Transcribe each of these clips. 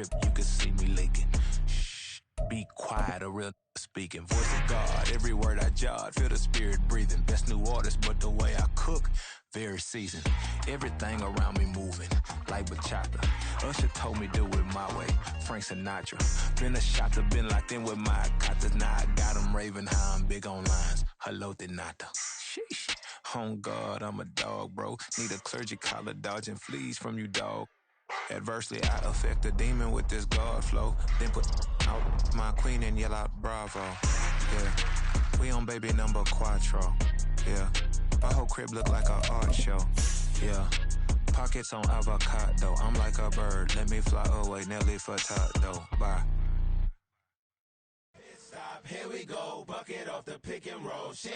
drip, you can see me leaking. Shh, be quiet, a real speaking. Voice of God, every word I jot, feel the spirit breathing. Best new artist, but the way I cook, very seasoned. Everything around me moving, like bachata. Usher told me do it my way, Frank Sinatra. Been a shotter, been locked in with my katas. Now I got them raving how I'm big on lines. Hello, Denata. Sheesh. On God, I'm a dog, bro. Need a clergy collar, dodging fleas from you, dog. Adversely, I affect a demon with this God flow. Then put out my queen and yell out bravo. Yeah, we on baby number quattro. Yeah, my whole crib look like an art show. Yeah, pockets on avocado. I'm like a bird, let me fly away. Nelly Furtado, bye. Here we go, bucket off the pick and roll. Champ,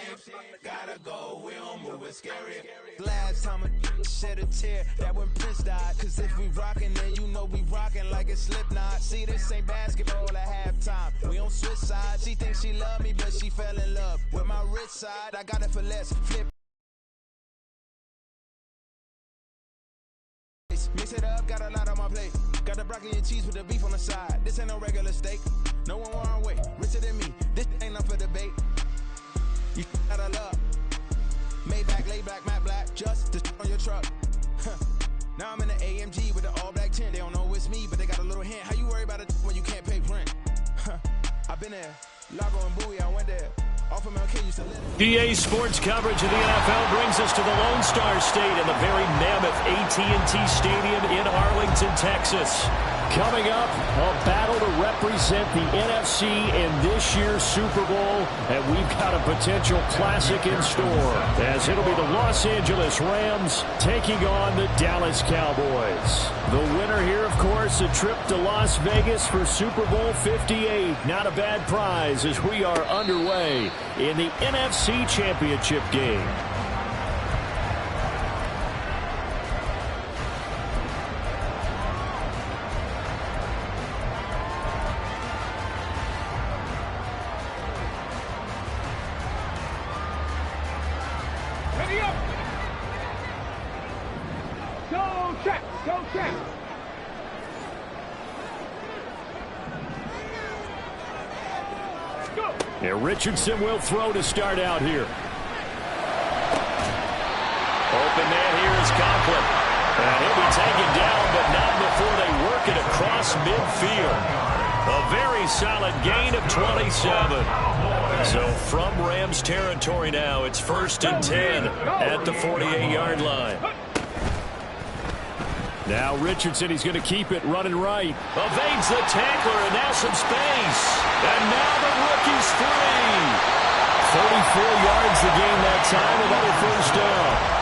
gotta go, we don't move it scary. Last time a shed a tear, that when Prince died. Cause if we rockin', then you know we rockin' like it's Slipknot. See, this ain't basketball at halftime. We on switch sides. She thinks she love me, but she fell in love with my rich side. I got it for less, flip. Mix it up, got a lot on my plate. Got the broccoli and cheese with the beef on the side. This ain't no regular steak. No one wrong way, richer than me. This ain't up for debate. You out of love. Maybach, laid back, matte black, just to on your truck. Now I'm in the AMG with the all black tint. They don't know it's me, but they got a little hint. How you worry about it when you can't pay rent? I've been there. Lago and Bowie, I went there. EA Sports coverage of the NFL brings us to the Lone Star State in the very mammoth AT&T Stadium in Arlington, Texas. Coming up, a battle to represent the NFC in this year's Super Bowl, and we've got a potential classic in store, as it'll be the Los Angeles Rams taking on the Dallas Cowboys. The winner here, of course, a trip to Las Vegas for Super Bowl 58. Not a bad prize as we are underway in the NFC Championship game. And Richardson will throw to start out here. Open man here is Conklin. And he'll be taken down, but not before they work it across midfield. A very solid gain of 27. So from Rams territory now, it's 1st and 10 at the 48-yard line. Now Richardson, he's going to keep it running right. Evades the tackler, and now some space. And now the rookie's free. 44 yards the game that time, another first down.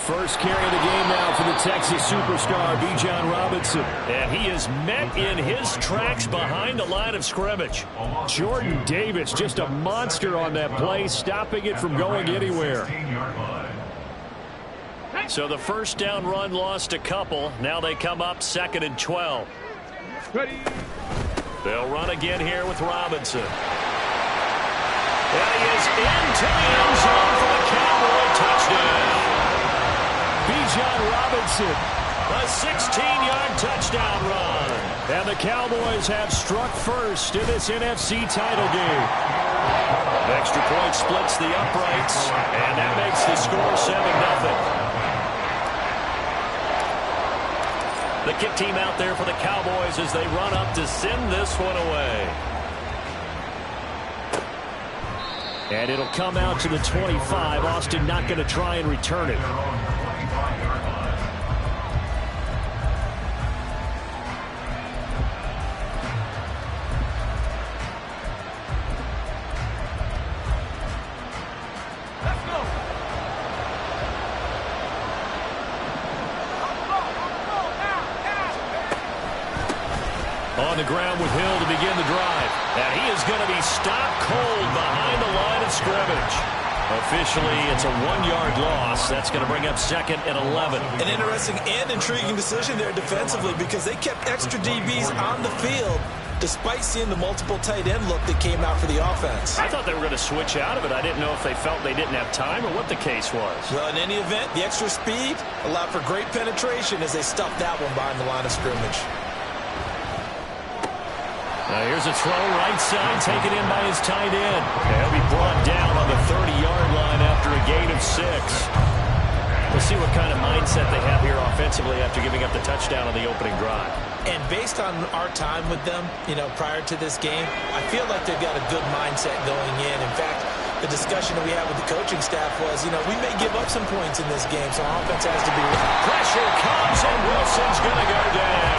First carry of the game now for the Texas superstar, Bijan Robinson. And he is met in his tracks behind the line of scrimmage. Jordan Davis, just a monster on that play, stopping it from going anywhere. So the first down run lost a couple. Now they come up 2nd and 12. They'll run again here with Robinson. And he is into the end zone for the Cowboy touchdown. Bijan Robinson, a 16-yard touchdown run. And the Cowboys have struck first in this NFC title game. Extra point splits the uprights, and that makes the score 7-0. The kick team out there for the Cowboys as they run up to send this one away. And it'll come out to the 25. Austin not going to try and return it. On the ground with Hill to begin the drive. And he is going to be stopped cold behind the line of scrimmage. Officially, it's a 1-yard loss. That's going to bring up 2nd and 11. An interesting and intriguing decision there defensively because they kept extra DBs on the field despite seeing the multiple tight end look that came out for the offense. I thought they were going to switch out of it. I didn't know if they felt they didn't have time or what the case was. Well, in any event, the extra speed allowed for great penetration as they stuffed that one behind the line of scrimmage. Now here's a throw right side, taken in by his tight end. He'll be brought down on the 30-yard line after a gain of 6. We'll see what kind of mindset they have here offensively after giving up the touchdown on the opening drive. And based on our time with them, prior to this game, I feel like they've got a good mindset going in. In fact, the discussion that we had with the coaching staff was, we may give up some points in this game, so our offense has to be ready. Pressure comes, and Wilson's going to go down.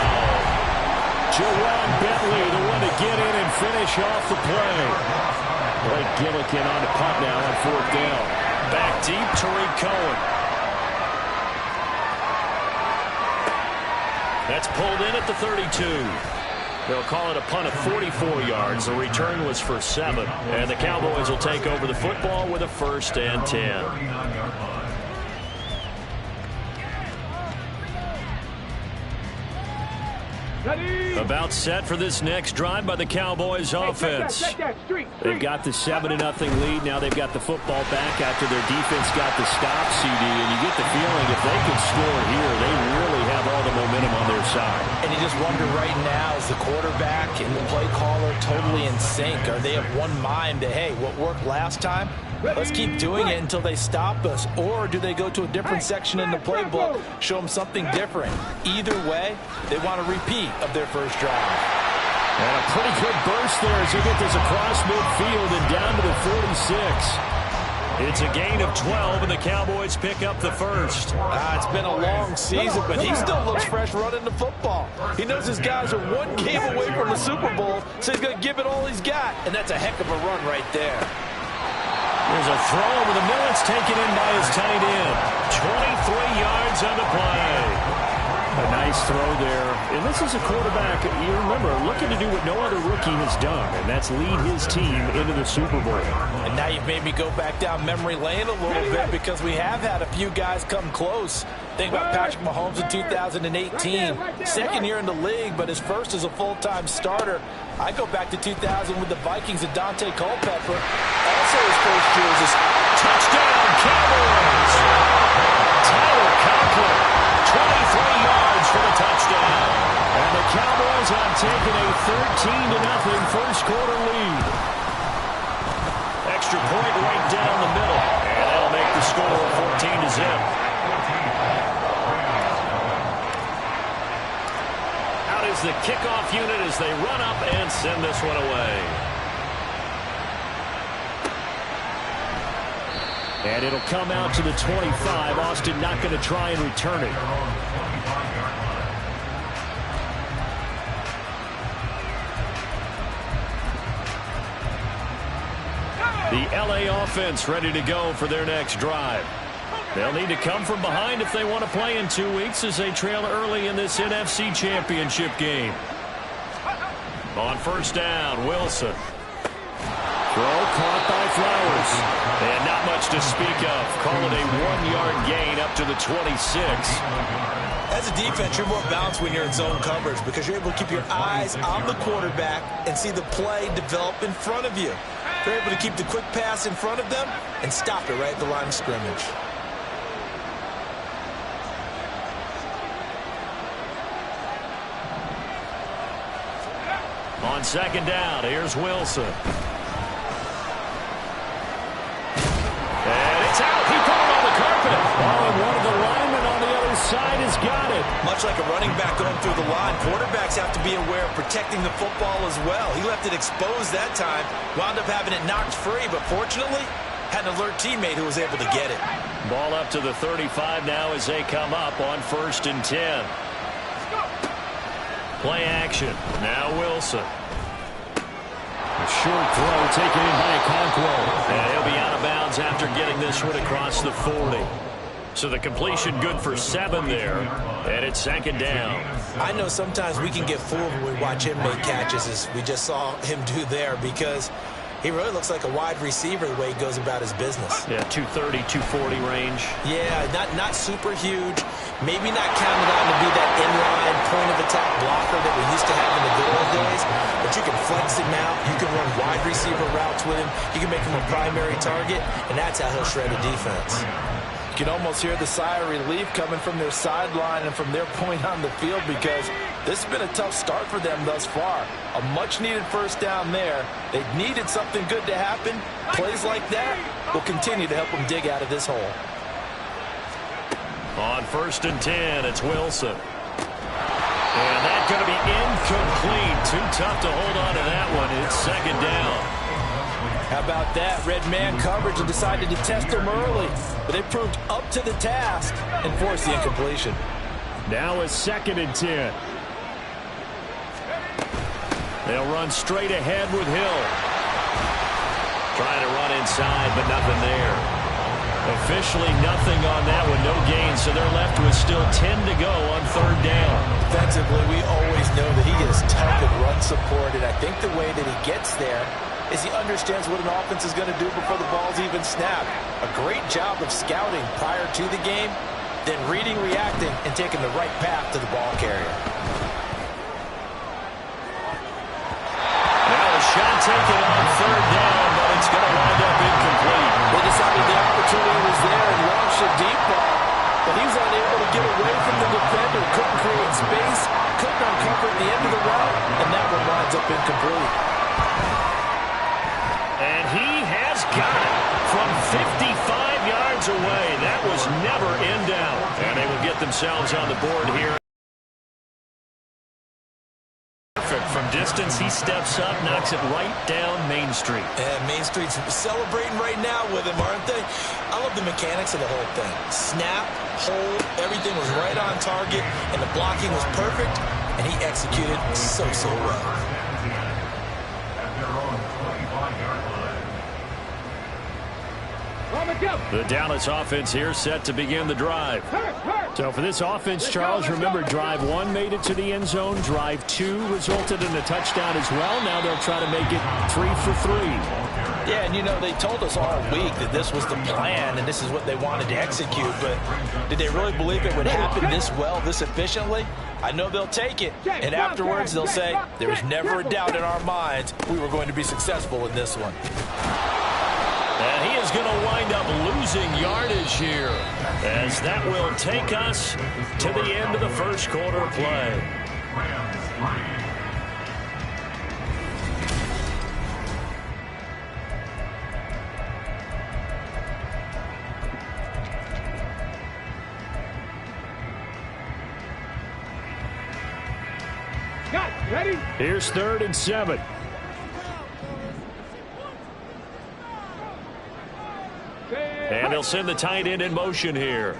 Jawan Bentley, the one to get in and finish off the play. Blake Gillikin on the punt now on 4th down. Back deep, Tariq Cohen. That's pulled in at the 32. They'll call it a punt of 44 yards. The return was for 7. And the Cowboys will take over the football with a 1st and 10. About set for this next drive by the Cowboys offense. They've got the 7-0 lead. Now they've got the football back after their defense got the stop, CD. And you get the feeling if they can score here, they really have all the momentum on their side. And you just wonder right now, is the quarterback and the play caller totally in sync? Are they of one mind that, hey, what worked last time, let's keep doing it until they stop us? Or do they go to a different section in the playbook, show them something different? Either way, they want a repeat of their first drive. And a pretty good burst there as he gets this across midfield and down to the 46. It's a gain of 12, and the Cowboys pick up the first. It's been a long season, but he still looks fresh running the football. He knows his guys are one game away from the Super Bowl, so he's going to give it all he's got, and that's a heck of a run right there. There's a throw over the middle. It's taken in by his tight end. 23 yards on the play. A nice throw there. And this is a quarterback, you remember, looking to do what no other rookie has done, and that's lead his team into the Super Bowl. And now you've made me go back down memory lane a little bit because we have had a few guys come close. Think about Patrick Mahomes in 2018. Second year in the league, but his first as a full-time starter. I go back to 2000 with the Vikings and Dante Culpepper. Also his first year as a touchdown Cowboys. Tyler Conklin, 23 yards for the touchdown. And the Cowboys have taken a 13-0 first quarter lead. Extra point right down the middle. And that'll make the score 14-0. Out is the kickoff unit as they run up and send this one away. And it'll come out to the 25. Austin not going to try and return it. The LA offense ready to go for their next drive. They'll need to come from behind if they want to play in 2 weeks as they trail early in this NFC Championship game. On first down, Wilson. Throw caught by Flowers. And not much to speak of. Call it a 1-yard gain up to the 26. As a defense, you're more balanced when you're in zone coverage because you're able to keep your eyes on the quarterback and see the play develop in front of you. You're able to keep the quick pass in front of them and stop it right at the line of scrimmage. On second down, here's Wilson. And it's out. He put it on the carpet. Oh, and one of the linemen on the other side has got it. Much like a running back going through the line, quarterbacks have to be aware of protecting the football as well. He left it exposed that time, wound up having it knocked free, but fortunately, had an alert teammate who was able to get it. Ball up to the 35 now as they come up on 1st and 10. Play action. Now Wilson. A short throw taken in by Okonkwo. And he'll be out of bounds after getting this one across the 40. So the completion good for 7 there. And it's second down. I know sometimes we can get fooled when we watch him make catches, as we just saw him do there, because he really looks like a wide receiver the way he goes about his business. Yeah, 230, 240 range. Yeah, not super huge. Maybe not counted on to be that inline point-of-attack blocker that we used to have in the good old days. But you flex him out. You can run wide receiver routes with him. You can make him a primary target, and that's how he'll shred a defense. You can almost hear the sigh of relief coming from their sideline and from their point on the field, because this has been a tough start for them thus far. A much-needed first down there. They needed something good to happen. Plays like that will continue to help them dig out of this hole. On 1st and 10, it's Wilson. And that's going to be incomplete. Too tough to hold on to that one. It's 2nd down. How about that? Red man coverage and decided to test them early. But they proved up to the task and forced the incompletion. Now it's 2nd and 10. They'll run straight ahead with Hill. Trying to run inside, but nothing there. Officially nothing on that one, no gain, so they're left with still 10 to go on 3rd down. Defensively, we always know that he is tough in run support, and I think the way that he gets there is he understands what an offense is going to do before the ball's even snapped. A great job of scouting prior to the game, then reading, reacting, and taking the right path to the ball carrier. Now a shot taken on 3rd down, but it's going to wind up incomplete. They decided the opportunity was there and launched a deep ball, but he was unable to get away from the defender, couldn't create space, couldn't uncover at the end of the route, and that one winds up incomplete. And he has got it from 55 yards away. That was never in doubt. And they will get themselves on the board here. From distance, he steps up, knocks it right down Main Street. And Main Street's celebrating right now with him, aren't they? I love the mechanics of the whole thing. Snap, hold, everything was right on target, and the blocking was perfect, and he executed so well. The Dallas offense here set to begin the drive. So for this offense, Charles, remember, drive 1 made it to the end zone. Drive 2 resulted in a touchdown as well. Now they'll try to make it 3 for 3. Yeah, and you know, they told us all week that this was the plan and this is what they wanted to execute, but did they really believe it would happen this well, this efficiently? I know they'll take it, and afterwards they'll say, there was never a doubt in our minds we were going to be successful in this one. And he is going to wind up losing yardage here, as that will take us to the end of the first quarter of play. Ready? Here's 3rd and 7. And they'll send the tight end in motion here.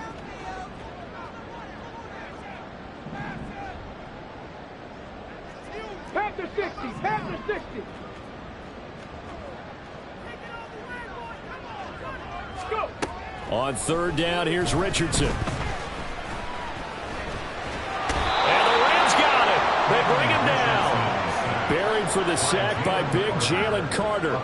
Panther 60, Panther 60. Let's go. On 3rd down, here's Richardson. And the Rams got it. They bring him down. Buried for the sack by big Jalen Carter.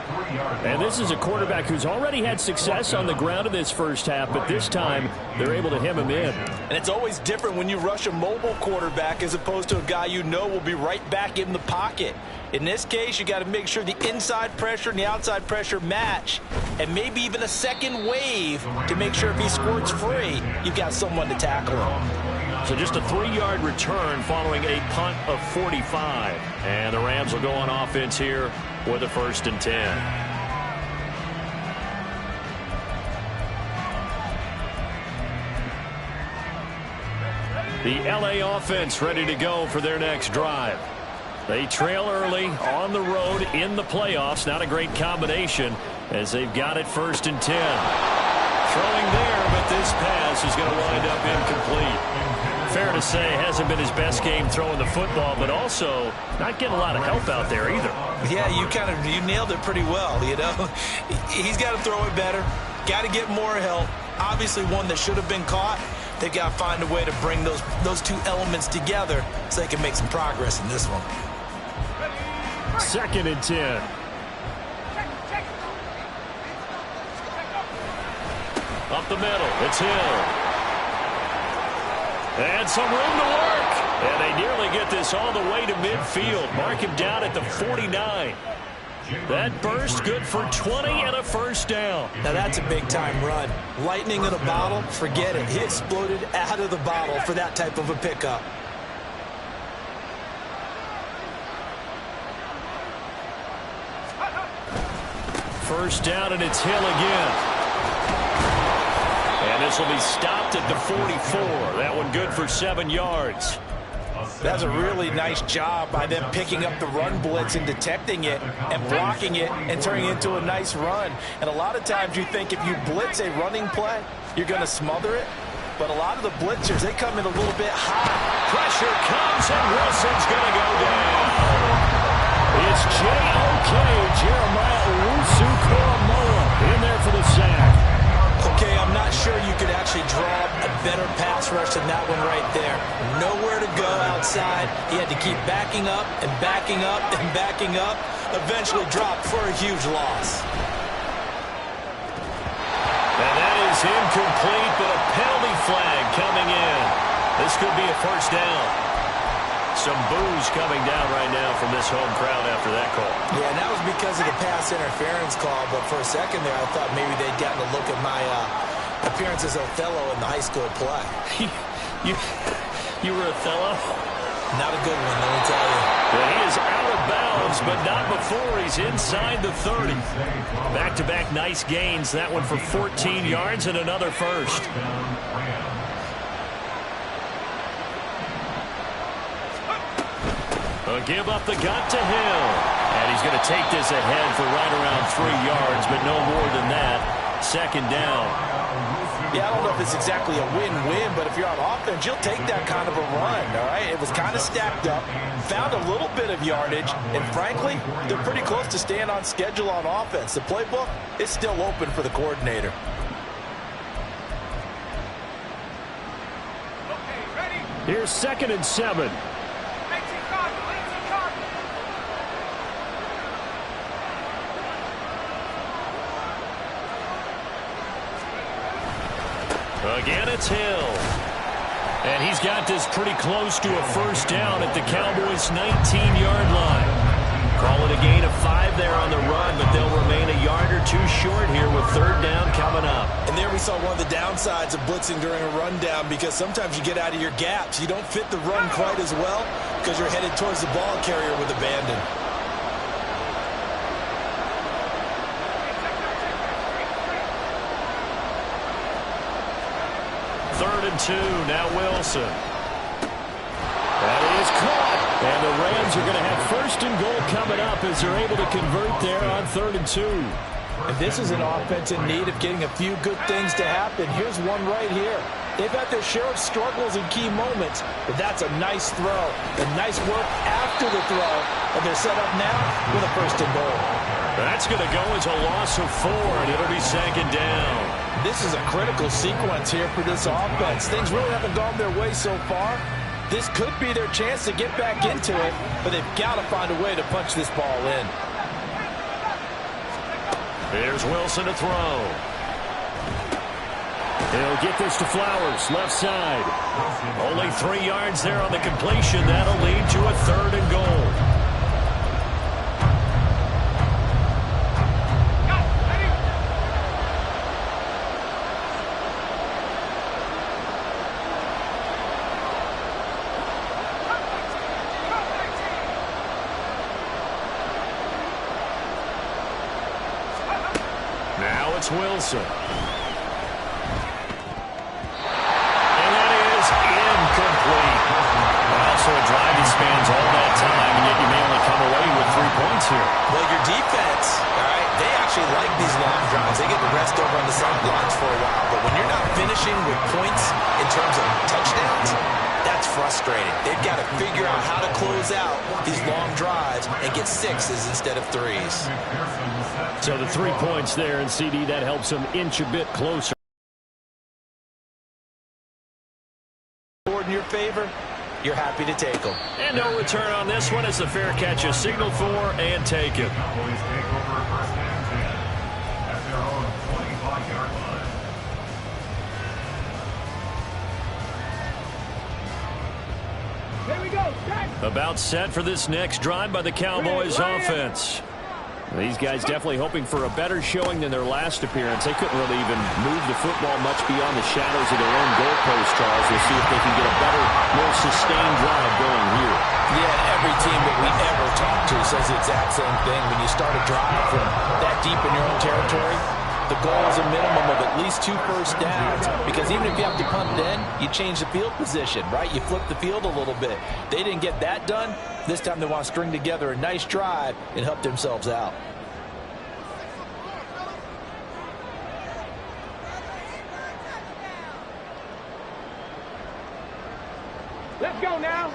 And this is a quarterback who's already had success on the ground in this first half, but this time they're able to hem him in. And it's always different when you rush a mobile quarterback as opposed to a guy you know will be right back in the pocket. In this case, you got to make sure the inside pressure and the outside pressure match, and maybe even a second wave to make sure if he squirts free, you've got someone to tackle him. So just a 3-yard return following a punt of 45. And the Rams will go on offense here with a 1st and 10. The LA offense ready to go for their next drive. They trail early on the road in the playoffs. Not a great combination as they've got it 1st and 10. Throwing there, but this pass is going to wind up incomplete. Fair to say, hasn't been his best game throwing the football, but also not getting a lot of help out there either. Yeah, you nailed it pretty well, you know. He's got to throw it better, got to get more help. Obviously one that should have been caught. They've got to find a way to bring those two elements together so they can make some progress in this one. 2nd and 10. Up the middle, it's Hill. And some room to work. And they nearly get this all the way to midfield. Mark him down at the 49. That burst good for 20 and a first down. Now that's a big-time run. Lightning in a bottle, forget it. He exploded out of the bottle for that type of a pickup. First down, and it's Hill again. And this will be stopped at the 44. That one good for 7 yards. That's a really nice job by them picking up the run blitz and detecting it and blocking it and turning it into a nice run. And a lot of times you think if you blitz a running play, you're going to smother it. But a lot of the blitzers, they come in a little bit high. Pressure comes, and Wilson's going to go down. It's J.O.K. Jeremiah Owusu-Koramoah in there for the sack. Okay, I'm not sure you could actually draw a better pass rush than that one right there. Nowhere to go outside. He had to keep backing up and backing up and backing up. Eventually dropped for a huge loss. And that is incomplete, but a penalty flag coming in. This could be a first down. Some boos coming down right now from this home crowd after that call. Yeah, and that was because of the pass interference call. But for a second there, I thought maybe they'd gotten a look at my appearance as Othello in the high school play. You were Othello? Not a good one, let me tell you. Well, he is out of bounds, but not before he's inside the 30. Back-to-back nice gains. That one for 14 yards and another first. A give up the gut to Hill. And he's going to take this ahead for right around 3 yards, but no more than that. Second down. Yeah, I don't know if it's exactly a win-win, but if you're on offense, you'll take that kind of a run, all right? It was kind of stacked up, found a little bit of yardage, and frankly, they're pretty close to staying on schedule on offense. The playbook is still open for the coordinator. Here's 2nd and 7. Again, it's Hill. And he's got this pretty close to a first down at the Cowboys' 19-yard line. Call it a gain of 5 there on the run, but they'll remain a yard or two short here with third down coming up. And there we saw one of the downsides of blitzing during a rundown, because sometimes you get out of your gaps. You don't fit the run quite as well because you're headed towards the ball carrier with abandon. Third and 2, now Wilson. That is caught. And the Rams are going to have first and goal coming up as they're able to convert there on 3rd and 2. And this is an offense in need of getting a few good things to happen. Here's one right here. They've had their share of struggles in key moments, but that's a nice throw. And nice work after the throw. And they're set up now with a first and goal. That's going to go as a loss of 4, and it'll be 2nd down. This is a critical sequence here for this offense. Things really haven't gone their way so far. This could be their chance to get back into it, but they've got to find a way to punch this ball in. Here's Wilson to throw. He'll get this to Flowers, left side. Only 3 yards there on the completion. That'll lead to a 3rd and goal. Wilson. And that is incomplete. Also a drive that spans all that time, and yet you may only come away with 3 points here. Well, your defense, all right, they actually like these long drives. They get to rest over on the sidelines for a while. But when you're not finishing with points in terms of touchdowns, that's frustrating. They've got to figure out how to close out these long drives and get 6s instead of 3s. So the 3 points there, and CD, that helps them inch a bit closer. In your favor, you're happy to take them. And no return on this one as the fair catch is signaled for and taken. Here we go. Set. About set for this next drive by the Cowboys offense. These guys definitely hoping for a better showing than their last appearance. They couldn't really even move the football much beyond the shadows of their own goalpost, Charles. We'll see if they can get a better, more sustained drive going here. Yeah, every team that we ever talk to says the exact same thing. When you start a drive from that deep in your own territory, the goal is a minimum of at least 2 first downs, because even if you have to punt it in, you change the field position, right? You flip the field a little bit. They didn't get that done. This time they want to string together a nice drive and help themselves out. Let's go now.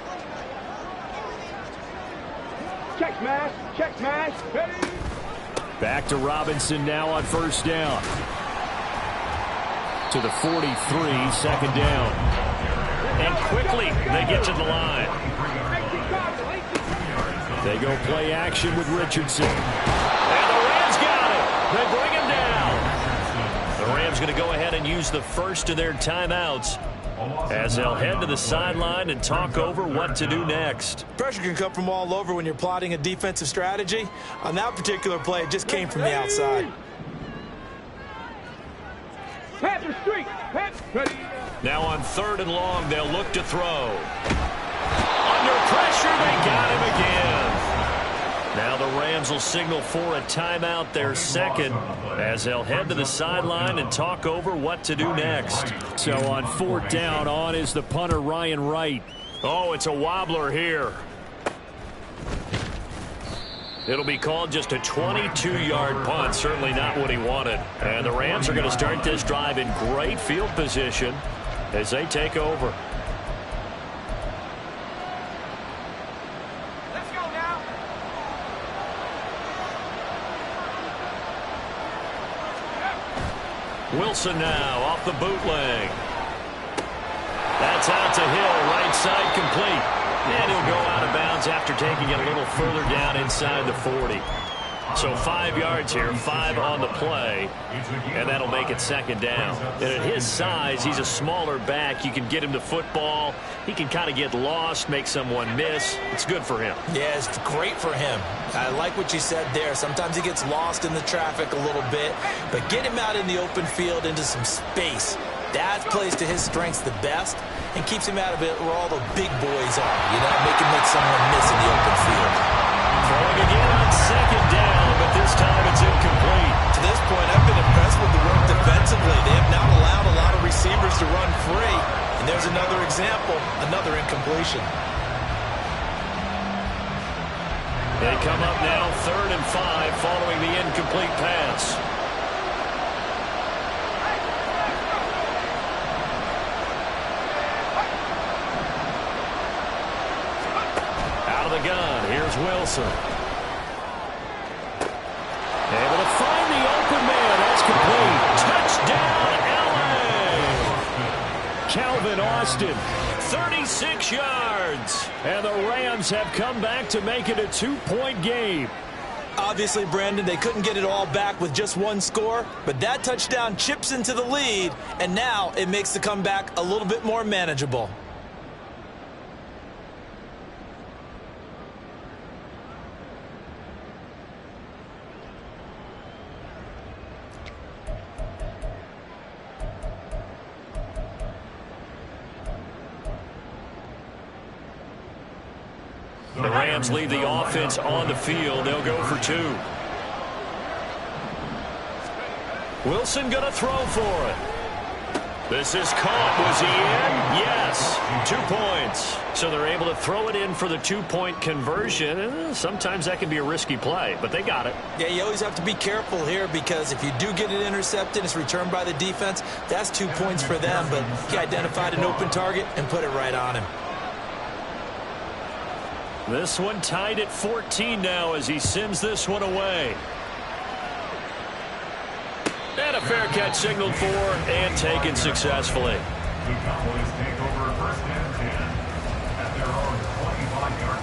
Check smash. Check smash. Ready? Back to Robinson now on first down. To the 43, second down. And quickly they get to the line. They go play action with Richardson. And the Rams got it. They bring him down. The Rams going to go ahead and use the first of their timeouts as they'll head to the sideline and talk over what to do next. Pressure can come from all over when you're plotting a defensive strategy. On that particular play, it just came from the outside. Panther streak. Ready. Now on 3rd and long, they'll look to throw. Under pressure, they got him again. Now the Rams will signal for a timeout, their second, as they'll head to the sideline and talk over what to do next. So on 4th down, on is the punter, Ryan Wright. Oh, it's a wobbler here. It'll be called just a 22-yard punt, certainly not what he wanted. And the Rams are going to start this drive in great field position as they take over. Wilson now off the bootleg. That's out to Hill, right side complete. And he'll go out of bounds after taking it a little further down inside the 40. So 5 yards here, 5 on the play, and that'll make it second down. And at his size, he's a smaller back. You can get him the football. He can kind of get lost, make someone miss. It's good for him. Yeah, it's great for him. I like what you said there. Sometimes he gets lost in the traffic a little bit, but get him out in the open field into some space. That plays to his strengths the best and keeps him out of it where all the big boys are, you know, make him make someone miss in the open field. Throwing again on second down, but this time it's incomplete. To this point, I've been impressed with the work defensively. They have not allowed a lot of receivers to run free. And there's another example, another incompletion. They come up now 3rd and 5 following the incomplete pass. Out of the gun, here's Wilson. Able to find the open man. That's complete. Touchdown, LA! Calvin Austin, 36 yards. And the Rams have come back to make it a 2-point game. Obviously, Brandon, they couldn't get it all back with just one score, but that touchdown chips into the lead, and now it makes the comeback a little bit more manageable. The Rams leave the offense on the field. They'll go for 2. Wilson going to throw for it. This is caught. Was he in? Yes. 2 points. So they're able to throw it in for the 2-point conversion. Sometimes that can be a risky play, but they got it. Yeah, you always have to be careful here because if you do get it intercepted, it's returned by the defense. That's 2 points for them, but he identified an open target and put it right on him. This one tied at 14 now as he sends this one away. And a fair catch signaled for and taken successfully. The Cowboys take over 1st and 10 at their own 25-yard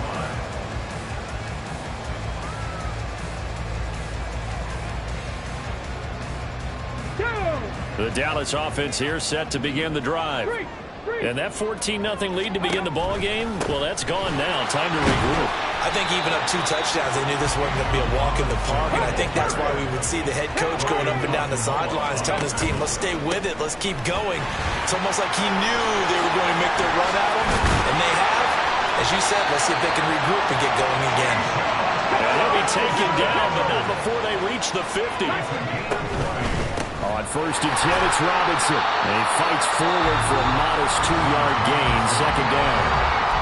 line. The Dallas offense here set to begin the drive. And that 14-0 lead to begin the ball game, well, that's gone now. Time to regroup. I think even up 2 touchdowns, they knew this wasn't going to be a walk in the park, and I think that's why we would see the head coach going up and down the sidelines telling his team, let's stay with it, let's keep going. It's almost like he knew they were going to make their run at him, and they have. As you said, let's see if they can regroup and get going again. And he'll be taken down, but not before they reach the 50. On 1st and 10, it's Robinson. And he fights forward for a modest 2-yard gain, 2nd down.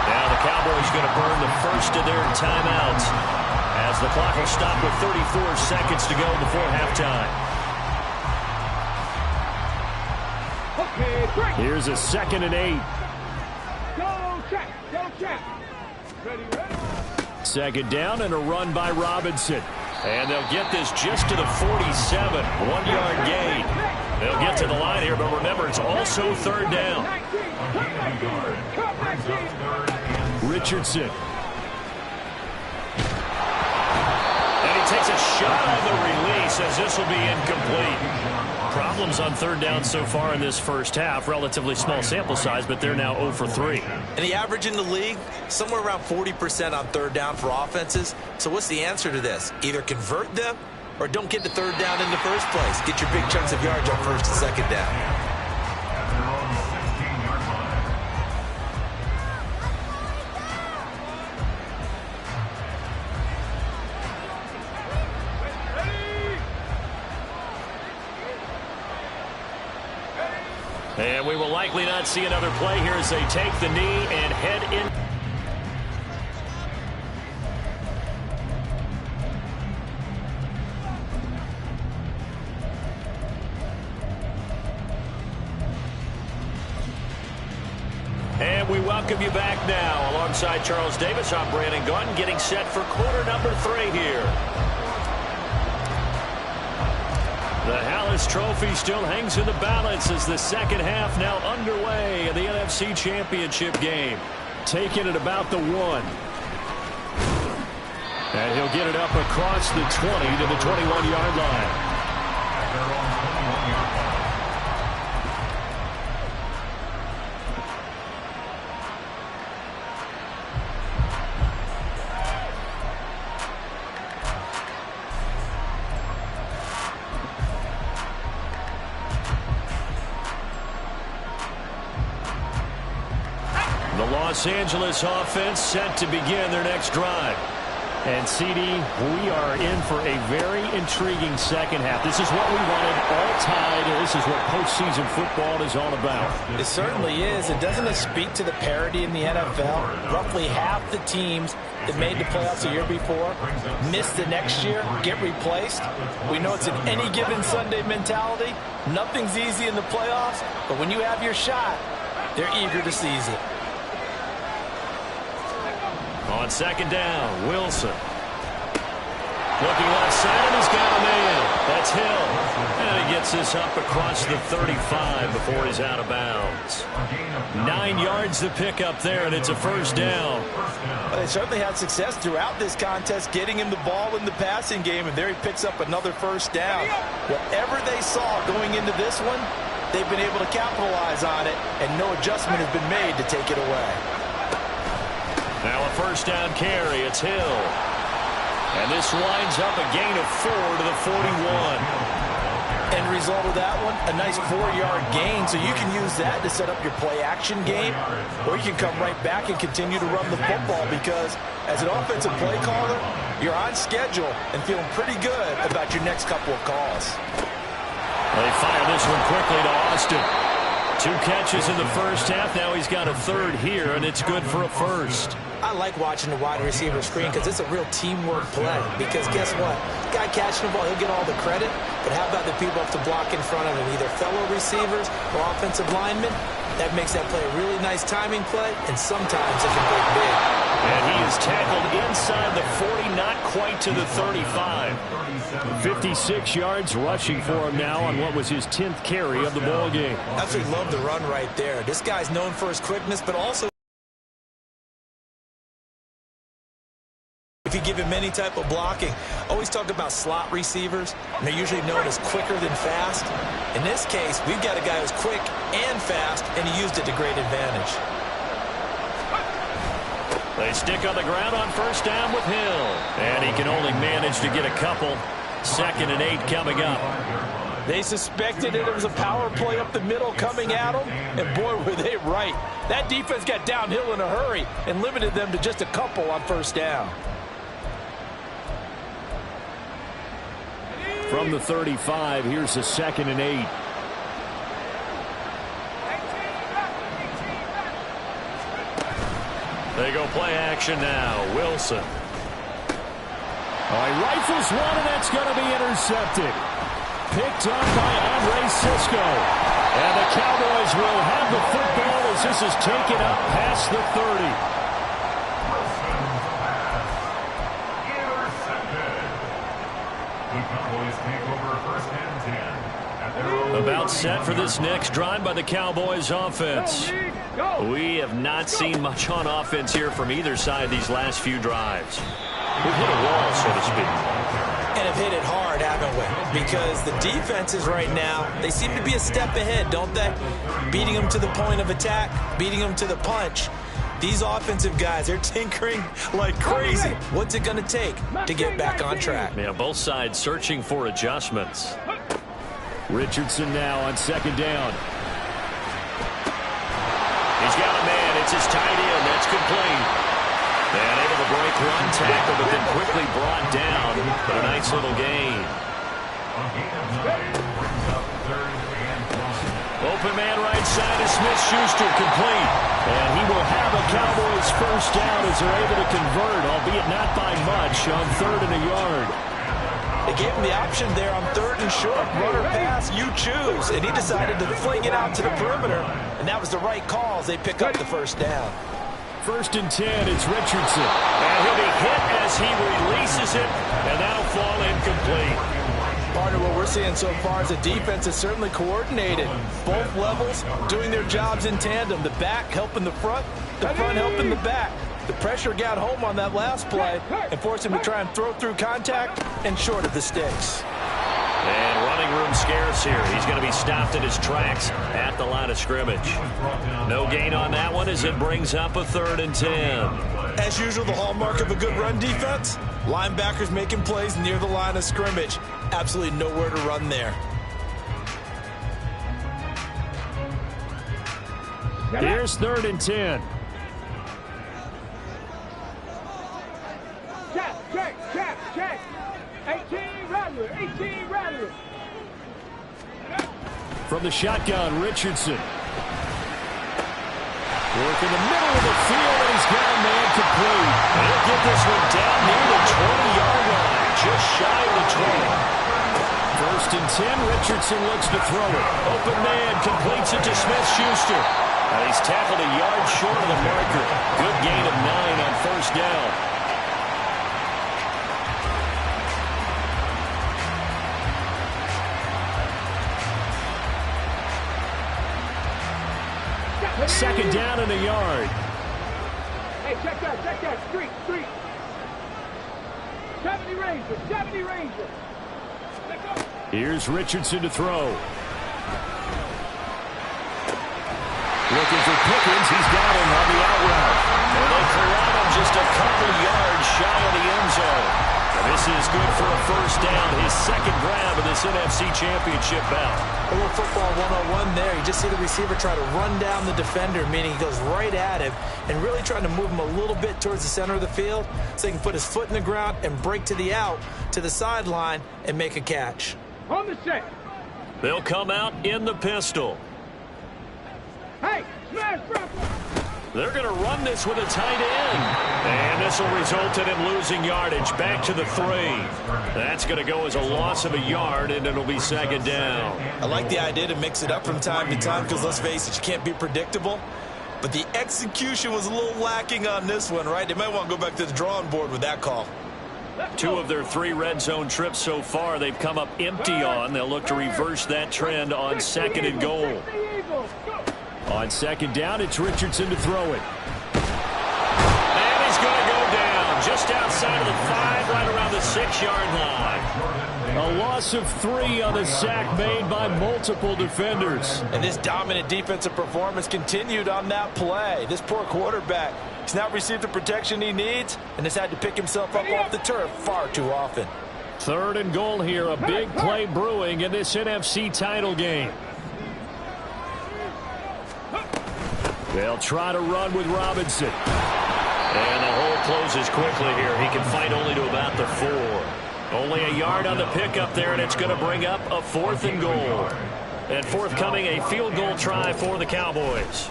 Now the Cowboys going to burn the first of their timeouts as the clock will stop with 34 seconds to go before halftime. Okay, break. Here's a 2nd and 8. Go check. Go check. Ready, ready. 2nd down and a run by Robinson. And they'll get this just to the 47. 1-yard gain. They'll get to the line here, but remember, it's also 3rd down. Richardson. And he takes a shot on the release as this will be incomplete. Problems on 3rd down so far in this first half. Relatively small sample size, but they're now 0 for 3. And the average in the league, somewhere around 40% on 3rd down for offenses. So what's the answer to this? Either convert them or don't get the 3rd down in the first place. Get your big chunks of yards on 1st and 2nd down. And we will likely not see another play here as they take the knee and head in. And we welcome you back now. Alongside Charles Davis, I'm Brandon Gunn, getting set for quarter number 3 here. The Hallis Trophy still hangs in the balance as the second half now underway in the NFC Championship game. Taking it about the 1. And he'll get it up across the 20 to the 21-yard line. The Los Angeles offense set to begin their next drive. And, CD, we are in for a very intriguing second half. This is what we wanted, all tied, and this is what postseason football is all about. It certainly is. And doesn't it speak to the parity in the NFL? Roughly half the teams that made the playoffs the year before miss the next year, get replaced. We know it's an any given Sunday mentality. Nothing's easy in the playoffs, but when you have your shot, they're eager to seize it. On 2nd down, Wilson. Looking left side, and he's got a man. That's Hill. And he gets this up across the 35 before he's out of bounds. 9 yards to pick up there, and it's a 1st down. Well, they certainly had success throughout this contest, getting him the ball in the passing game, and there he picks up another 1st down. Whatever they saw going into this one, they've been able to capitalize on it, and no adjustment has been made to take it away. Now a 1st down carry. It's Hill. And this winds up a gain of 4 to the 41. End result of that one, a nice 4-yard gain. So you can use that to set up your play-action game, or you can come right back and continue to run the football because as an offensive play caller, you're on schedule and feeling pretty good about your next couple of calls. They fire this one quickly to Austin. 2 catches in the first half. Now he's got a 3rd here, and it's good for a 1st. I like watching the wide receiver screen because it's a real teamwork play. Because guess what? The guy catching the ball, he'll get all the credit. But how about the people have to block in front of him, either fellow receivers or offensive linemen? That makes that play a really nice timing play, and sometimes it can break big. And he is tackled inside the 40, not quite to the 35. 56 yards rushing for him now on what was his 10th carry of the ball game. Absolutely love the run right there. This guy's known for his quickness, but also if you give him any type of blocking. Always talk about slot receivers, and they're usually known as quicker than fast. In this case, we've got a guy who's quick and fast, and he used it to great advantage. They stick on the ground on first down with Hill. And he can only manage to get a couple. 2nd and 8 coming up. They suspected it was a power play up the middle coming at them, and boy, were they right. That defense got downhill in a hurry and limited them to just a couple on first down. From the 35, here's a 2nd and 8. They go play action now. Wilson. He rifles one, and that's going to be intercepted. Picked up by Andre Cisco. And the Cowboys will have the football as this is taken up past the 30. The Cowboys take over 1st and 10 at their own. About set for this next drive by the Cowboys offense. We have not seen much on offense here from either side these last few drives. We've hit a wall, so to speak. And have hit it hard, haven't we? Because the defenses right now, they seem to be a step ahead, don't they? Beating them to the point of attack, beating them to the punch. These offensive guys, they're tinkering like crazy. What's it going to take to get back on track? Yeah, both sides searching for adjustments. Richardson now on 2nd down. He's got a man. It's his tight end. That's complete. And able to break one tackle, but then quickly brought down. But a nice little gain. Open man right side is Smith-Schuster, complete. And he will have a Cowboys first down as they're able to convert, albeit not by much, on 3rd and a yard. They gave him the option there on 3rd and short. Run or pass, you choose. And he decided to fling it out to the perimeter. And that was the right call as they pick up the first down. 1st and 10, it's Richardson. And he'll be hit as he releases it. And that'll fall incomplete. Part of what we're seeing so far is the defense is certainly coordinated. Both levels doing their jobs in tandem. The back helping the front helping the back. The pressure got home on that last play and forced him to try and throw through contact and short of the sticks. And running room scarce here. He's going to be stopped in his tracks at the line of scrimmage. No gain on that one as it brings up a 3rd and 10. As usual, the hallmark of a good run defense, linebackers making plays near the line of scrimmage. Absolutely nowhere to run there. Here's 3rd and 10. Check. 18 Rattler. From the shotgun, Richardson. Work in the middle of the field, and he's got a man complete. And he'll get this one down near the 20-yard line, just shy of the 20. 1st and 10, Richardson looks to throw it. Open man completes it to Smith-Schuster. And he's tackled a yard short of the marker. Good gain of 9 on 1st down. Second down and a yard. Hey, check that. Street. 70 Ranger. Here's Richardson to throw. Looking for Pickens. He's got him on the out route. And they collide him just a couple yards shy of the end zone. And this is good for a first down. His 2nd grab of this NFC Championship bout. A little football 101 there. You just see the receiver try to run down the defender, meaning he goes right at him and really trying to move him a little bit towards the center of the field so he can put his foot in the ground and break to the out, to the sideline, and make a catch. On the set. They'll come out in the pistol. Hey, smash, bro. They're going to run this with a tight end. And this will result in him losing yardage back to the 3. That's going to go as a loss of a yard, and it'll be 2nd down. I like the idea to mix it up from time to time because, let's face it, you can't be predictable. But the execution was a little lacking on this one, right? They might want to go back to the drawing board with that call. 2 of their 3 red zone trips so far they've come up empty on. They'll look to reverse that trend on 2nd and goal. On 2nd down, it's Richardson to throw it. And he's going to go down just outside of the 5, right around the 6-yard line. A loss of 3 on the sack made by multiple defenders. And this dominant defensive performance continued on that play. This poor quarterback has not received the protection he needs and has had to pick himself up off the turf far too often. 3rd and goal here. A big play brewing in this NFC title game. They'll try to run with Robinson. And the hole closes quickly here. He can fight only to about the 4. Only a yard on the pickup there, and it's going to bring up a 4th and goal. And forthcoming, a field goal try for the Cowboys.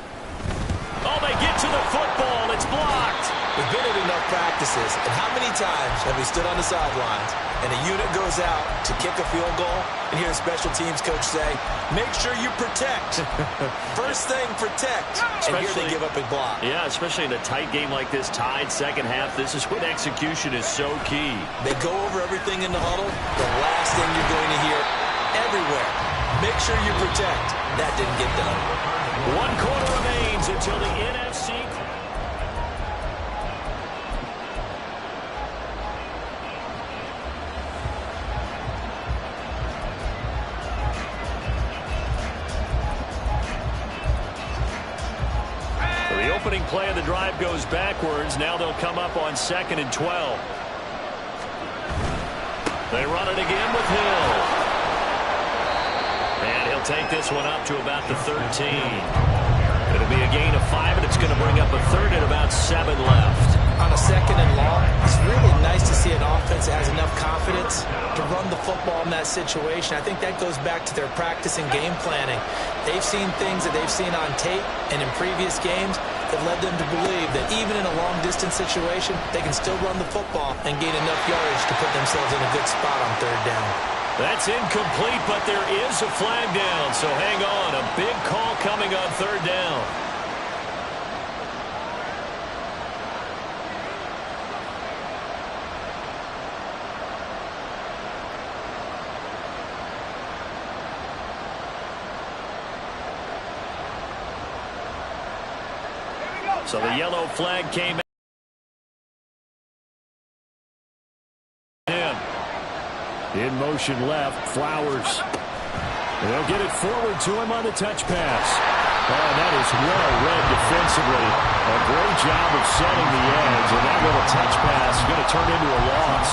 Oh, they get to the football. It's blocked. We've been at enough practices, and how many times have we stood on the sidelines and a unit goes out to kick a field goal and hear a special teams coach say, make sure you protect. First thing, protect. And here they give up a block. Yeah, especially in a tight game like this, tied second half. This is when execution is so key. They go over everything in the huddle. The last thing you're going to hear everywhere, make sure you protect. That didn't get done. 1 quarter remains until the NFC. The opening play of the drive goes backwards. Now they'll come up on 2nd and 12. They run it again with Hill. And he'll take this one up to about the 13. It'll be a gain of 5, and it's going to bring up a 3rd and about 7 left. On a 2nd and long, it's really nice to see an offense that has enough confidence to run the football in that situation. I think that goes back to their practice and game planning. They've seen things that they've seen on tape and in previous games that led them to believe that even in a long-distance situation, they can still run the football and gain enough yardage to put themselves in a good spot on 3rd down. That's incomplete, but there is a flag down, so hang on. A big call coming on 3rd down. So the yellow flag came in. In motion left, Flowers. They'll get it forward to him on the touch pass. Oh, that is well read defensively. A great job of setting the edge, and that little touch pass is going to turn into a loss.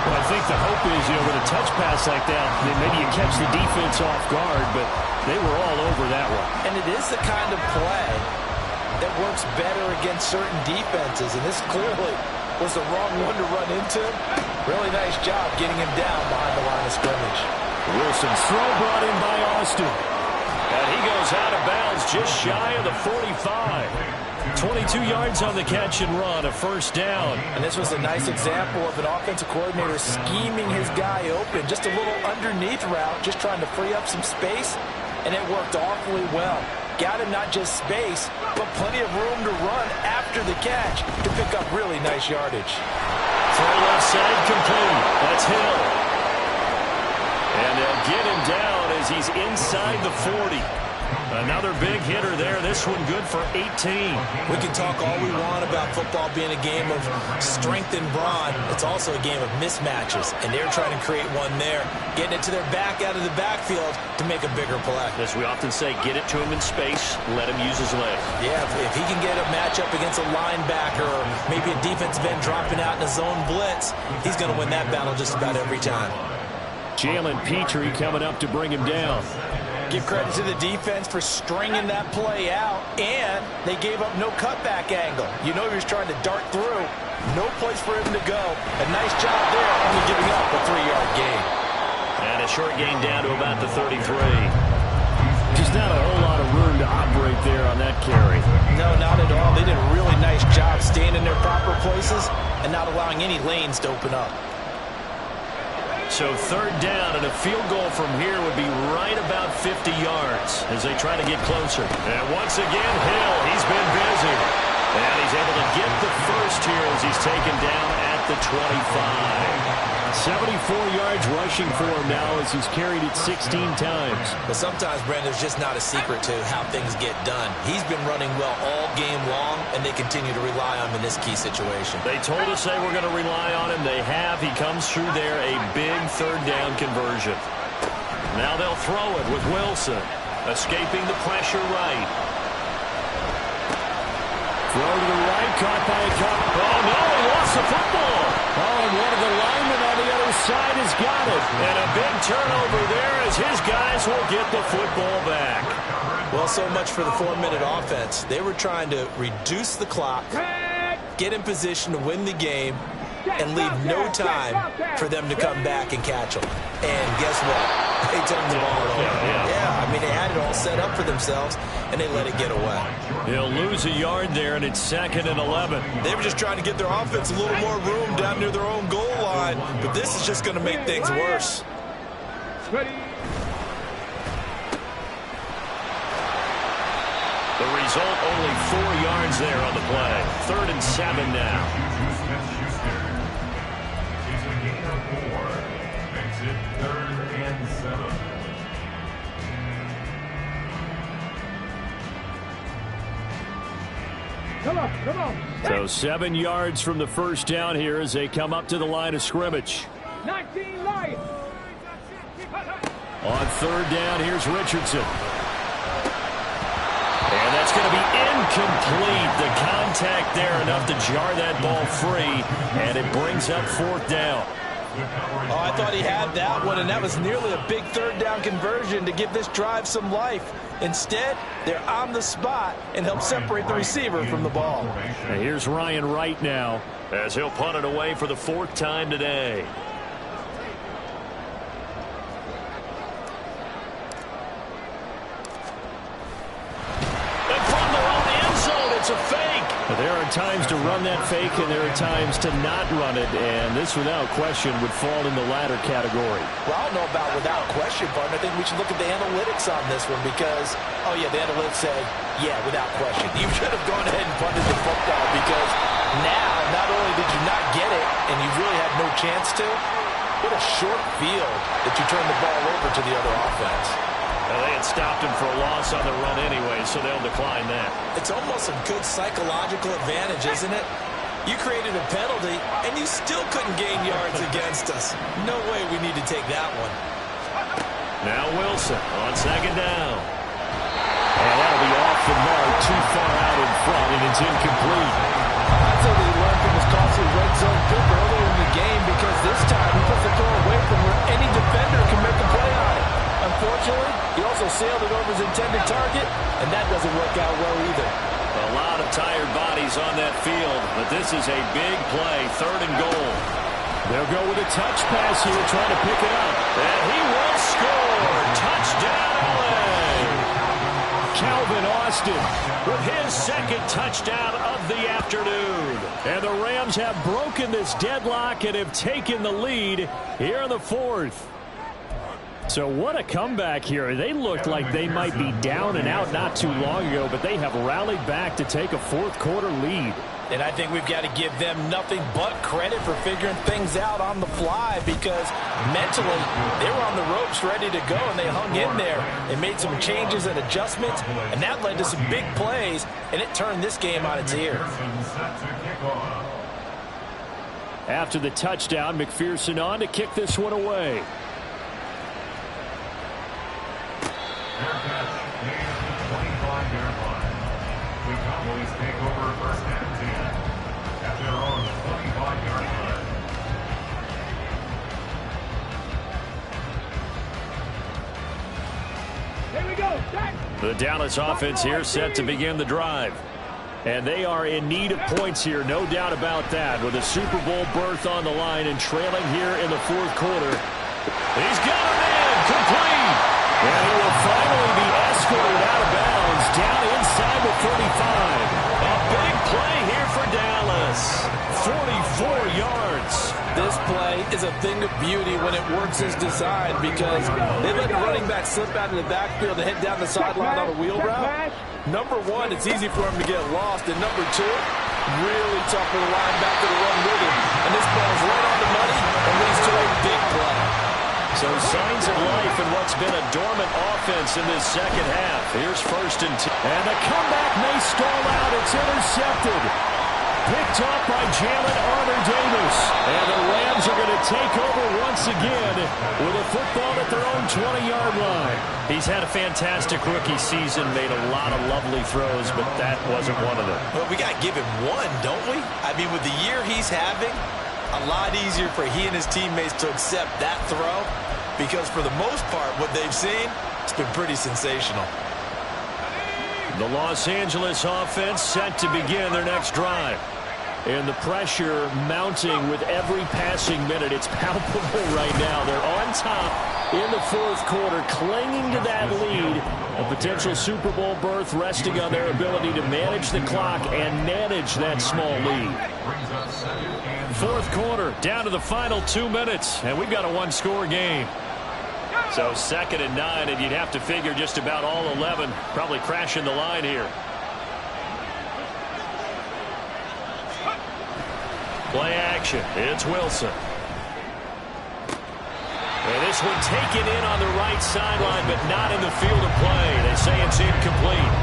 Well, I think the hope is, with a touch pass like that, maybe you catch the defense off guard, but they were all over that one. And it is the kind of play that works better against certain defenses, and this clearly was the wrong one to run into. Really nice job getting him down behind the line of scrimmage. Wilson's throw brought in by Austin. And he goes out of bounds just shy of the 45. 22 yards on the catch and run, a 1st down. And this was a nice example of an offensive coordinator scheming his guy open. Just a little underneath route, just trying to free up some space, and it worked awfully well. Got him not just space, but plenty of room to run after the catch to pick up really nice yardage. Throw left side complete. That's Hill. And they'll get him down as he's inside the 40. Another big hitter there. This one good for 18. We can talk all we want about football being a game of strength and brawn. It's also a game of mismatches, and they're trying to create one there, getting it to their back out of the backfield to make a bigger play. As we often say, get it to him in space, let him use his leg. Yeah, if he can get a matchup against a linebacker or maybe a defensive end dropping out in a zone blitz, he's going to win that battle just about every time. Jalen Petrie coming up to bring him down. Give credit to the defense for stringing that play out, and they gave up no cutback angle. You know he was trying to dart through. No place for him to go. A nice job there, only giving up a 3-yard gain. And a short gain down to about the 33. Just not a whole lot of room to operate there on that carry. No, not at all. They did a really nice job staying in their proper places and not allowing any lanes to open up. So 3rd down, and a field goal from here would be right about 50 yards as they try to get closer. And once again, Hill, he's been busy. And he's able to get the 1st here as he's taken down at the 25. 74 yards rushing for him now as he's carried it 16 times. But sometimes, Brandon, there's just not a secret to how things get done. He's been running well all game long, and they continue to rely on him in this key situation. They told us they were going to rely on him. They have. He comes through there, a big third down conversion. Now they'll throw it with Wilson. Escaping the pressure right. Throw to the right, caught by a cut. Oh, no, he lost the football. Oh, and one of the linemen on the other side has got it. And a big turnover there as his guys will get the football back. Well, so much for the 4-minute offense. They were trying to reduce the clock, get in position to win the game, and leave no time for them to come back and catch them. And guess what? They turned the ball over. Yeah, I mean, they had it all set up for themselves, and they let it get away. He'll lose a yard there, and it's 2nd and 11. They were just trying to get their offense a little more room down near their own goal line, but this is just going to make things worse. The result, only 4 yards there on the play. 3rd and 7 now. Makes it 3rd and 7. Come on. So 7 yards from the first down here as they come up to the line of scrimmage. 19 Lions. On 3rd down, here's Richardson. And that's going to be incomplete. The contact there enough to jar that ball free, and it brings up 4th down. Oh, I thought he had that one, and that was nearly a big 3rd down conversion to give this drive some life. Instead, they're on the spot and help separate the receiver from the ball. And here's Ryan Wright now as he'll punt it away for the 4th time today. It's a fake. There are times to run that fake, and there are times to not run it, and this, without question, would fall in the latter category. Well, I don't know about without question, partner. I think we should look at the analytics on this one because, oh, yeah, the analytics say, yeah, without question. You should have gone ahead and punted the football because now, not only did you not get it, and you really had no chance to, what a short field that you turned the ball over to the other offense. They had stopped him for a loss on the run anyway, so they'll decline that. It's almost a good psychological advantage, isn't it? You created a penalty, and you still couldn't gain yards against us. No way we need to take that one. Now Wilson on 2nd down. And that'll be off the mark, too far out in front, and it's incomplete. I'd say that he learned from his costly red zone pick earlier in the game because this time he puts the throw away from where any defender can make a play on it. Unfortunately, he also sailed it over his intended target, and that doesn't work out well either. A lot of tired bodies on that field, but this is a big play, 3rd and goal. They'll go with a touch pass here, trying to pick it up. And he will score. Touchdown, LA. Calvin Austin with his 2nd touchdown of the afternoon. And the Rams have broken this deadlock and have taken the lead here in the 4th. So what a comeback here. They looked like they might be down and out not too long ago, but they have rallied back to take a 4th quarter lead. And I think we've got to give them nothing but credit for figuring things out on the fly because mentally they were on the ropes ready to go, and they hung in there. They made some changes and adjustments, and that led to some big plays, and it turned this game on its ear. After the touchdown, McPherson on to kick this one away. Fair catch, made at the 25-yard line. The Cowboys take over 1st and 10 at their own 25-yard line. Here we go. Jack. The Dallas offense here set to begin the drive. And they are in need of points here, no doubt about that, with a Super Bowl berth on the line and trailing here in the 4th quarter. He's got him in, complete. And he will finally be escorted out of bounds down inside the 35. A big play here for Dallas. 44 yards. This play is a thing of beauty when it works as designed because they let the running back slip out of the backfield and head down the sideline on a wheel route. Number one, it's easy for him to get lost. And number two, really tough for the linebacker to run with him. And this ball is right on the money and leads to a So signs of life in what's been a dormant offense in this second half. Here's 1st and 10. And the comeback may stall out. It's intercepted. Picked up by Jalen Armour-Davis. And the Rams are going to take over once again with a football at their own 20-yard line. He's had a fantastic rookie season, made a lot of lovely throws, but that wasn't one of them. Well, we got to give him one, don't we? I mean, with the year he's having, a lot easier for he and his teammates to accept that throw because for the most part, what they've seen, it's been pretty sensational. The Los Angeles offense set to begin their next drive. And the pressure mounting with every passing minute. It's palpable right now. They're on top in the 4th quarter, clinging to that lead. A potential Super Bowl berth resting on their ability to manage the clock and manage that small lead. 4th quarter, down to the final 2 minutes, and we've got a one-score game. So 2nd and 9, and you'd have to figure just about all 11 probably crashing the line here. Play action. It's Wilson. And this one taken in on the right sideline, but not in the field of play. They say it's incomplete.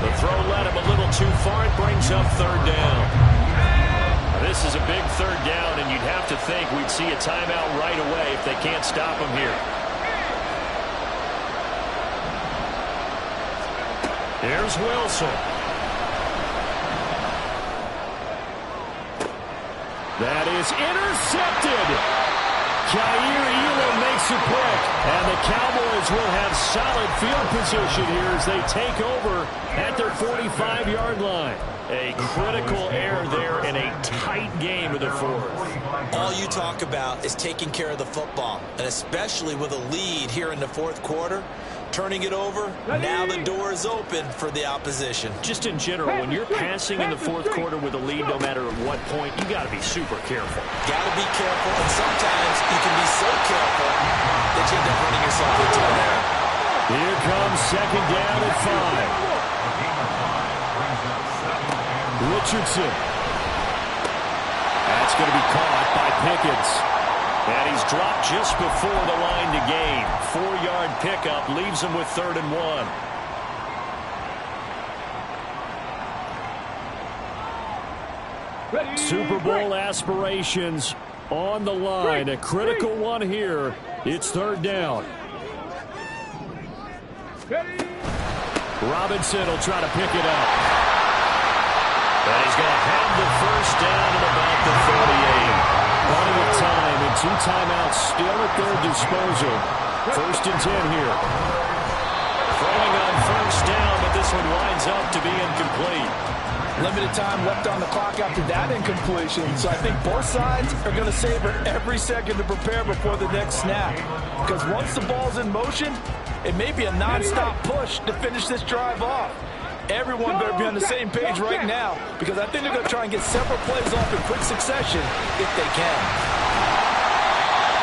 The throw led him a little too far. It brings up 3rd down. This is a big 3rd down, and you'd have to think we'd see a timeout right away if they can't stop him here. Here's Wilson. That is intercepted. Jair Elam makes a pick, and the Cowboys will have solid field position here as they take over at their 45-yard line. A critical error there in a tight game of the 4th. All you talk about is taking care of the football, and especially with a lead here in the 4th quarter. Turning it over, now the door is open for the opposition. Just in general, when you're passing in the 4th quarter with a lead, no matter at what point, you got to be super careful. Got to be careful, and sometimes you can be so careful that you end up running yourself into an error. Here comes 2nd down at 5. Richardson. That's going to be caught by Pickens. And he's dropped just before the line to gain. 4-yard pickup leaves him with 3rd and 1. Super Bowl aspirations on the line. A critical one here. It's 3rd down. Robinson will try to pick it up. And he's going to have the 1st down at about the 48. Plenty of time and 2 timeouts still at their disposal. 1st and 10 here. Throwing on 1st down, but this one winds up to be incomplete. Limited time left on the clock after that incompletion, so I think both sides are going to savor every second to prepare before the next snap. Because once the ball's in motion, it may be a non-stop push to finish this drive off. Everyone better be on the same page right now because I think they're going to try and get several plays off in quick succession if they can.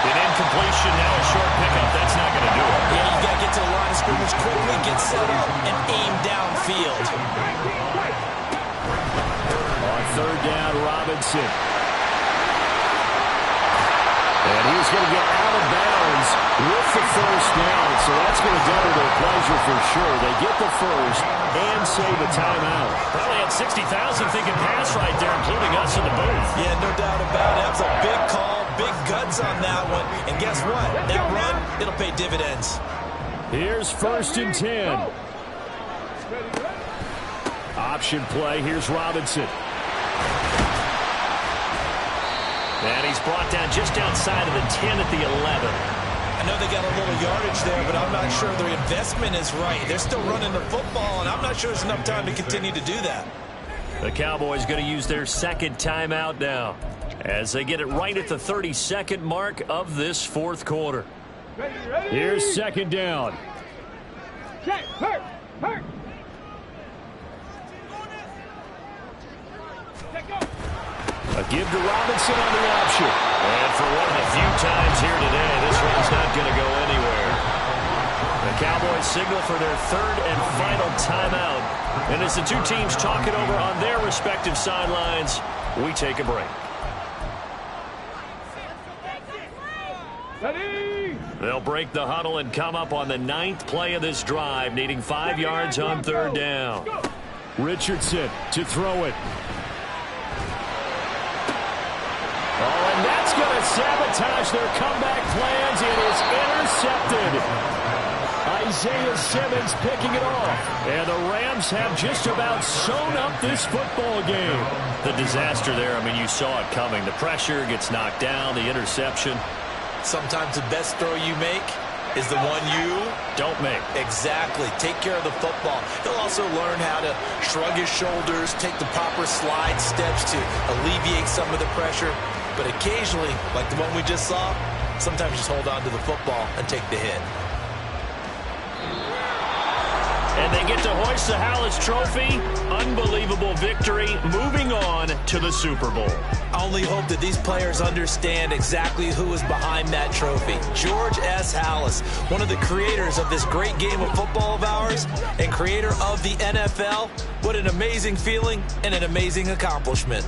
An incompletion, now a short pickup. That's not going to do it. Yeah, you got to get to the line of scrimmage quickly, get set up, and aim downfield. On 3rd down, Robinson. And he's going to get out of bounds with the 1st down, so that's going to double their pleasure for sure. They get the 1st and save a timeout. Probably had 60,000 thinking pass right there, including us in the booth. Yeah, no doubt about it. That was a big call, big guts on that one. And guess what? That run, it'll pay dividends. Here's 1st and 10. Option play. Here's Robinson. And he's brought down just outside of the 10 at the 11. I know they got a little yardage there, but I'm not sure their investment is right. They're still running the football, and I'm not sure there's enough time to continue to do that. The Cowboys going to use their 2nd timeout now as they get it right at the 32nd mark of this 4th quarter. Here's 2nd down. A give to Robinson on the option. And for one of the few times here today, this one's not going to go anywhere. The Cowboys signal for their 3rd and final timeout. And as the 2 teams talk it over on their respective sidelines, we take a break. Ready. They'll break the huddle and come up on the 9th play of this drive, needing 5 yards on 3rd down. Richardson to throw it. Oh, and that's going to sabotage their comeback plans. It is intercepted. Isaiah Simmons picking it off. And the Rams have just about sewn up this football game. The disaster there, I mean, you saw it coming. The pressure gets knocked down, the interception. Sometimes the best throw you make is the one you don't make. Exactly. Take care of the football. He'll also learn how to shrug his shoulders, take the proper slide steps to alleviate some of the pressure. But occasionally, like the one we just saw, sometimes just hold on to the football and take the hit. And they get to hoist the Hallis Trophy. Unbelievable victory. Moving on to the Super Bowl. I only hope that these players understand exactly who is behind that trophy. George S. Hallis, one of the creators of this great game of football of ours and creator of the NFL. What an amazing feeling and an amazing accomplishment.